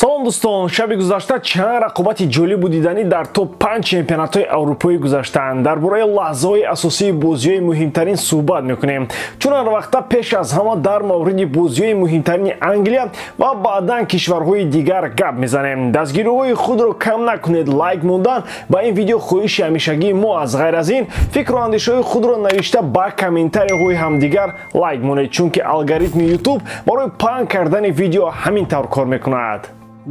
салом дӯстон, шаби гузашта чанд рақобати ҷолибу диданӣ дар топ-5 чемпионатҳои аврупоӣ гузаштанд. Дар бораи лаҳзаҳои асосии бозиҳои муҳимтарин суҳбат мекунем. Чун ҳар вақта пеш аз ҳама дар мавриди бозиҳои муҳимтарини Англия ва баъдан кишварҳои дигар гап мезанем. Дастгирӯҳои худро кам накунед лайк мондан ба ин видео хоҳиши ҳамешагии мо аст. Ғайр аз ин, фикру андешаҳои худро навишта ба комментарияҳои ҳамдигар лайк монед, чунки алгоритми YouTube барои паҳн кардани видео ҳамин тавр кор мекунад.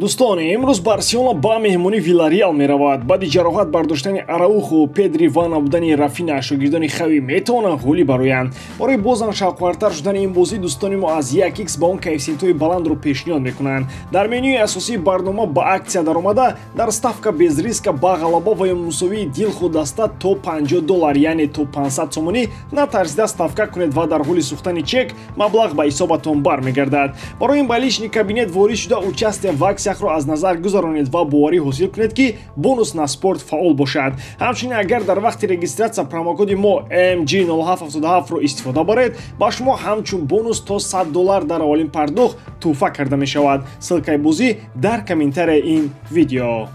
Дӯстон, имрӯз Барселона ба меҳмонӣ Виллареал меравад. Баъди ҷароҳат бардоштани Араухо, Педри ва набудани Рафина, шогирдони Хави метавонанд ғолиб бароянд. Барои бозам шавқовартар шудани ин бозӣ дӯстони мо аз 1x ба он коэффициентҳои баландро пешниҳод мекунанд. Дар менюи асосии барнома ба аксия даромада, дар ставка без риска ба ғалаба ва ё мусовии дилхо даста то $50, яъне то 500 сомонӣ натарсида ставка кунед ва дар ҳоли сӯхтани чек маблағ ба ҳисобатон бармегардад. Барои ин ба лични кабинет ворид шуда участие в аксияхро аз назар гузаронед ва боварӣ ҳосил кунед ки бонус на спорт фаъол бошад. Ҳамчунин агар дар вақти регистратсия промокоди мо MG0777-ро истифода баред, ба шумо ҳамчун бонус то $100 дар аввалин пардохт тӯҳфа карда мешавад. ссилкаи бозӣ дар комментарияи ин видео.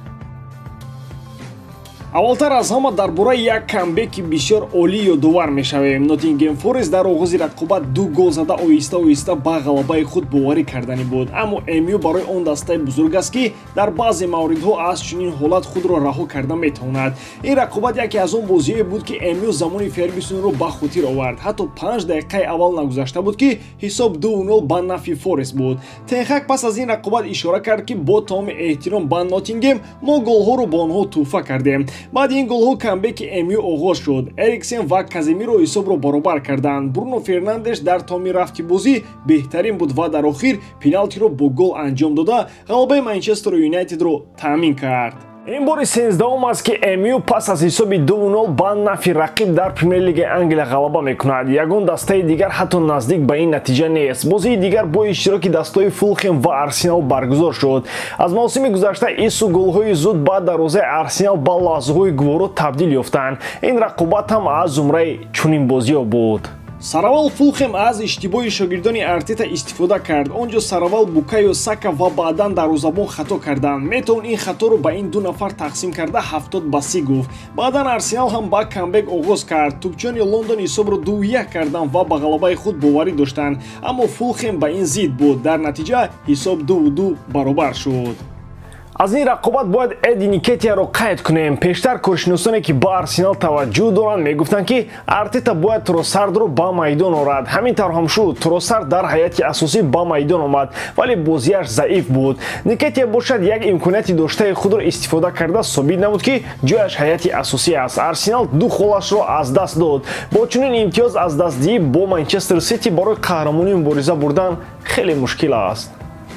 аввалтар аз ҳама дар бораи як камбеки бисёр олӣ ёдовар мешавем. Ноттингем Форест дар оғози рақобат 2 гол зада оҳиста-оҳиста ба ғалабаи худ боварӣ кардани буд. Аммо МЮ барои он дастаи бузург аст ки дар баъзе мавридҳо аз чунин ҳолат худро раҳо карда метавонад. Ин рақобат яке аз он бозиҳое буд ки МЮ замони Фергюсонро ба хотир овард. Ҳатто 5 дақиқаи аввал нагузашта буд ки ҳисоб 2-0 ба нафи Форест буд. Тенхак пас аз ин рақобат ишора кард ки бо тамоми эҳтиром ба Ноттингем мо голҳоро ба онҳо тӯҳфа кардем. баъди ин голҳо камбеки МЮ оғоз шуд. Эриксен ва Каземиро ҳисобро баробар карданд. Бруно Фернандеш дар тамоми рафти бозӣ беҳтарин буд ва дар охир пеналтиро бо гол анҷом дода ғалабаи Манчестер Юнайтедро таъмин кард. ин бори 13-ум аст ки МЮ пас аз ҳисоби 2-0 ба нафи рақиб дар Премер-лигаи Англия ғалаба мекунад. Ягон дастаи дигар ҳатто наздик ба ин натиҷа нест. бозии дигар бо иштироки дастаҳои Фулхем ва Арсенал баргузор шуд. аз мавсими гузашта ису голҳои зуд ба дарвозаи Арсенал ба лаҳзаҳои гуворо табдил ёфтанд. ин рақобат ҳам аз зумраи чунин бозиҳо буд. Саравал Фулхем аз иштибоҳи шогирдони Артета истифода кард. онҷо Саравал, Букайо Сака ва баъдан дарвозабон хато карданд. метавон ин хаторо ба ин ду нафар тақсим карда 70-30 гуфт. баъдан Арсенал ҳам ба камбек оғоз кард. тӯбчиёни Лондон ҳисобро 2-1 карданд ва ба ғалабаи худ боварӣ доштанд. аммо Фулхем ба ин зид буд. дар натиҷа ҳисоб 2-2 баробар шуд. аз ин рақобат бояд Эди Никетияро қайд кунем. пештар коршиносоне ки ба Арсенал таваҷҷӯҳ доранд мегуфтанд ки Артета бояд Тросардро ба майдон орад. ҳамин тавр ҳам шуд. Тросард дар ҳайати асосӣ ба майдон омад, вале бозиаш заиф буд. Никетия бошад як имконияти доштаи худро истифода карда собит намуд ки ҷояш ҳайати асосӣ аст. Арсенал ду холашро аз даст дод. бо чунин имтиёз аз дастдиҳӣ бо Манчестер Сити барои қаҳрамонӣ мубориза бурдан хеле мушкил аст.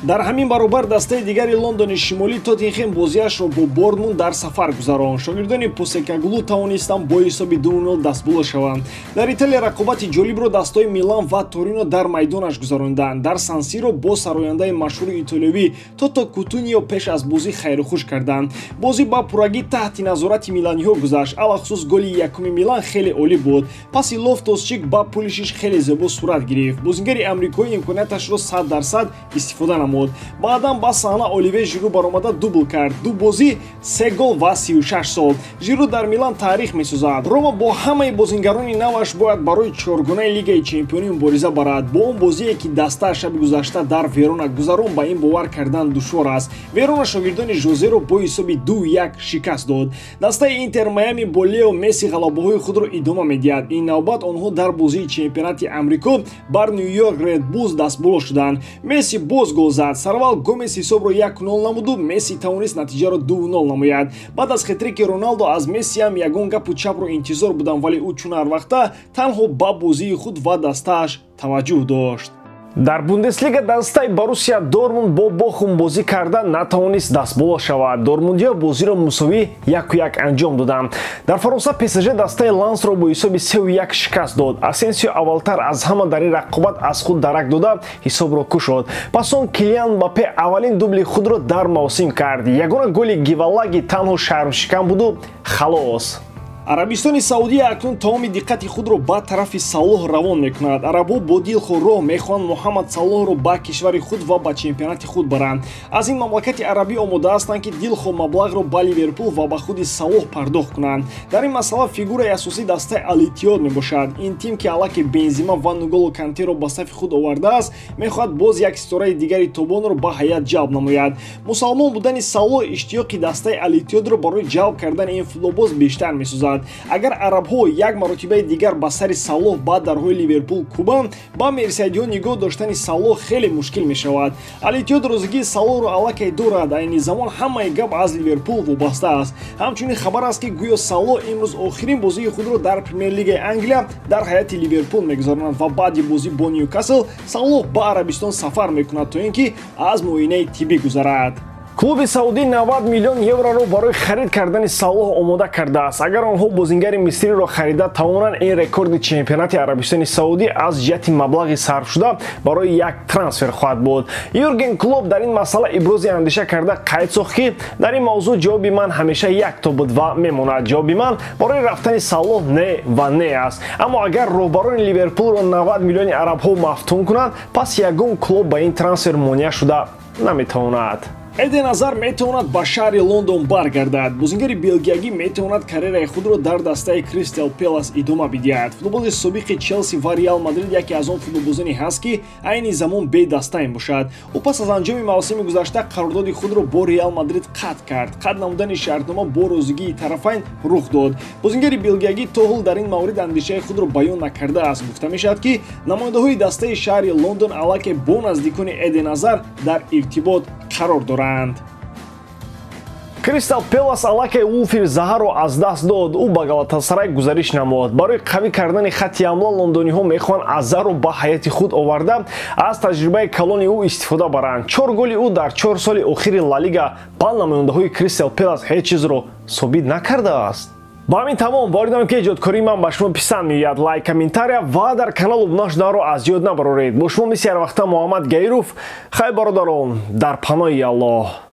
дар ҳамин баробар дастаи дигари Лондони Шимолӣ Тоттенхем бозиашро бо Борнмунд дар сафар гузаронд. шогирдони Посекаглу тавонистанд бо ҳисоби 2-0 дастболо шаванд. дар Италия рақобати ҷолибро дастаҳои Милан ва Торино дар майдонаш гузаронданд. дар Сан-Сиро бо сарояндаи машҳури итолиёвӣ Тото Кутуньо пеш аз бозӣ хайрухуш карданд. бозӣ ба пуррагӣ таҳти назорати миланиҳо гузашт. алахусус голи якуми Милан хеле олӣ буд. паси Лофтус-Чик ба Пулишич хеле зебо сурат гирифт. бозингари амрикоӣ имконияташро 100% истифода намуд. баъдан ба саҳна Оливер Жиру баромада дубл кард. ду бозӣ 3 гол ва 36 сол. Жиру дар Милан таърих месозад. Рома бо ҳамаи бозингарони наваш бояд барои чоргонаи Лигаи Чемпионӣ мубориза барад. бо он бозие ки дастааш шаби гузашта дар Верона гузарон ба ин бовар кардан душвор аст. Верона шогирдони Жозеро бо ҳисоби 2-1 шикаст дод. дастаи Интер Майами бо Лео Месси ғалабаҳои худро идома медиҳад. ин навбат онҳо дар бозии чемпионати Амрико бар Нью-Йорк Ред Буллс дастболо шуданд. Месси боз гол зад. Саравал Гомес ҳисобро 1-0 намуду Месси тавонист натиҷаро 2-0 намояд. баъд аз хетрики Роналдо аз Месси ҳам ягон гапу чапро интизор будам, вале ӯ чун ҳар вақта танҳо ба бозии худ ва дастааш таваҷҷӯҳ дошт. дар Бундеслига дастаи Боруссия Дормунд бо Бохум бозӣ карда натавонист дастболо шавад. Дормундиҳо бозиро мусовӣ 1-1 анҷом доданд. дар Фаронса ПСЖ дастаи Лансро бо ҳисоби 3-1 шикаст дод. Асенсио аввалтар аз ҳама дар ин рақобат аз худ дарак дода ҳисобро кушод. пас он Килиан Мбаппе аввалин дубли худро дар мавсим кард. ягона голи Гивалаги танҳо шармшикан буду халос. арабистони саудия акнун тамоми диққати худро ба тарафи Салоҳ равон мекунад. арабҳо бо дилху роҳ мехоҳанд Муҳаммад Салоҳро ба кишвари худ ва ба чемпионати худ баранд. аз ин мамлакати арабӣ омода ҳастанд ки дилху маблағро ба Ливерпул ва ба худи Салоҳ пардохт кунанд. дар ин масъала фигураи асосӣ дастаи Ал-Иттиҳод мебошад. ин тим ки аллаки Бензима ва Нголо Кантеро ба сафи худ овардааст, мехоҳад боз як ситораи дигари тобонро ба ҳайат ҷалб намояд. мусалмон будани Салоҳ иштиёқи дастаи Ал-Иттиҳодро барои ҷалб кардани ин футболбоз бештар месозад. агар арабҳо як маротибаи дигар ба сари Салоҳ ба дарҳои Ливерпул кӯбанд, ба мерсайдиҳо нигоҳ доштани Салоҳ хеле мушкил мешавад. Ал-Иттиҳод розигии Салоҳро аллакай дорад. айни замон ҳамаи гап аз Ливерпул вобаста аст. ҳамчунин хабар аст ки гӯё Салоҳ имрӯз охирин бозии худро дар премер-лигаи Англия дар ҳайати Ливерпул мегузаронад ва баъди бозӣ бо Ньюкасл Салоҳ ба Арабистон сафар мекунад то ин ки аз муоинаи тиббӣ гузарад. клуби саудӣ 90 миллион евроро барои харид кардани Салоҳ омода кардааст. агар онҳо бозингари мисриро харида тавонанд, ин рекорди чемпионати Арабистони Саудӣ аз ҷиҳати маблағи сарфшуда барои як трансфер хоҳад буд. Юрген Клоп дар ин масъала ибрози андеша карда қайд сохт ки дар ин мавзӯъ ҷавоби ман ҳамеша якто буд ва мемонад. ҷавоби ман барои рафтани Салоҳ не ва не аст. аммо агар роҳбарони Ливерпулро 90 миллиони арабҳо мафтун кунанд, пас ягон клуб ба ин трансфер монеа шуда наметавонад. Эден Азар метавонад ба шаҳри Лондон баргардад. бозингари белгиягӣ метавонад карьераи худро дар дастаи Кристал Пелас идома бидиҳад. футболбози собиқи Челси ва Реал Мадрид яке аз он футболбозоне ҳаст ки айни замон бедаста мебошад. ӯ пас аз анҷоми мавсими гузашта қарордоди худро бо Реал Мадрид қатъ кард. қатъ намудани шартнома бо розигии тарафайн рух дод. бозингари белгиягӣ то ҳол дар ин маврид андешаи худро баён накардааст. гуфта мешавад ки намояндаҳои дастаи шаҳри Лондон аллакай бо наздикони Эден Азар дар иртибот қарор доранд. Кристал Пелас аллакай Улфир Заҳаро аз даст дод. ӯ ба Галатасарай гузариш намуд. барои қавӣ кардани хатти ҳамла лондониҳо мехоҳанд Азарро ба ҳайати худ оварда аз таҷрибаи калони ӯ истифода баранд. 4 голи ӯ дар 4 соли охири Ла Лига ба намояндаҳои Кристал Пелас ҳеҷ чизро собит накардааст. ба ҳамин тамом воридам ки эҷодкории ман ба шумо писанд меояд. лайк, комментария ва дар канал обуна шуданро аз ёд набароред. бо шумо мисли ҳар вақта Муҳаммад Гайров. хай бародарон, дар паноҳи Аллоҳ.